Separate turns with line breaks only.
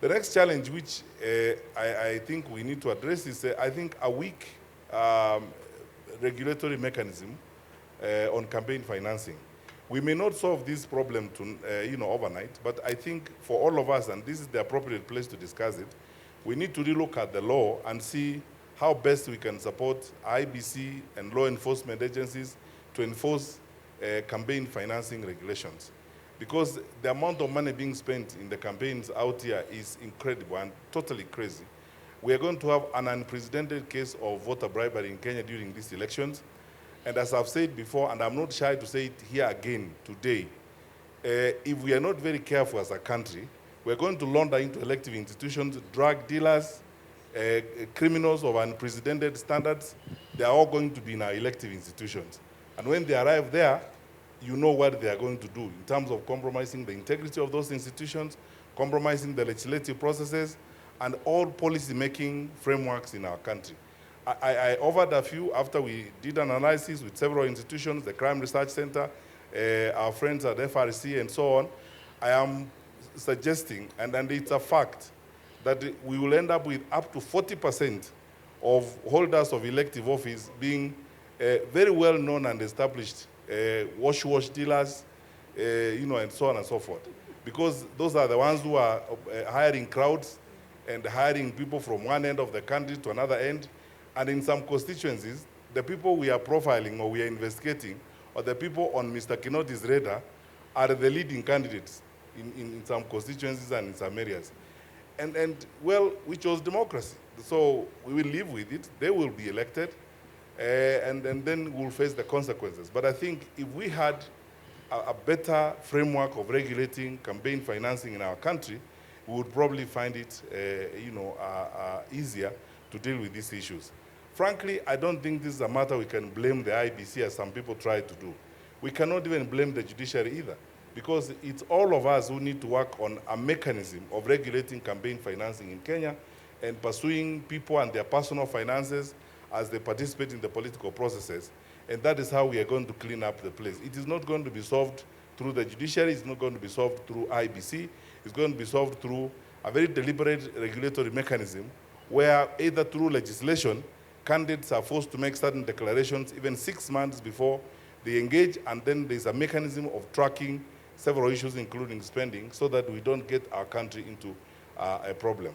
The next challenge which I think we need to address is, I think, a weak regulatory mechanism on campaign financing. We may not solve this problem overnight, but I think for all of us, and this is the appropriate place to discuss it, we need to relook at the law and see how best we can support IBC and law enforcement agencies to enforce campaign financing regulations. Because the amount of money being spent in the campaigns out here is incredible and totally crazy. We are going to have an unprecedented case of voter bribery in Kenya during these elections. And as I've said before, and I'm not shy to say it here again today, if we are not very careful as a country, we're going to launder into elective institutions, drug dealers, criminals of unprecedented standards. They are all going to be in our elective institutions. And when they arrive there, you know what they are going to do in terms of compromising the integrity of those institutions, compromising the legislative processes, and all policy-making frameworks in our country. I offered a few after we did an analysis with several institutions, the Crime Research Center, our friends at FRC, and so on. I am suggesting, and it's a fact, that we will end up with up to 40% of holders of elective office being very well-known and established wash dealers, and so on and so forth. Because those are the ones who are hiring crowds and hiring people from one end of the country to another end. And in some constituencies, the people we are profiling or we are investigating, or the people on Mr. Kinoti's radar, are the leading candidates in some constituencies and in some areas. And well, we chose democracy. So we will live with it. They will be elected. And then we'll face the consequences. But I think if we had a better framework of regulating campaign financing in our country, we would probably find it easier to deal with these issues. Frankly, I don't think this is a matter we can blame the IBC as some people try to do. We cannot even blame the judiciary either, because it's all of us who need to work on a mechanism of regulating campaign financing in Kenya and pursuing people and their personal finances as they participate in the political processes. And that is how we are going to clean up the place. It is not going to be solved through the judiciary. It's not going to be solved through IBC. It's going to be solved through a very deliberate regulatory mechanism where either through legislation, candidates are forced to make certain declarations even 6 months before they engage, and then there's a mechanism of tracking several issues, including spending, so that we don't get our country into a problem.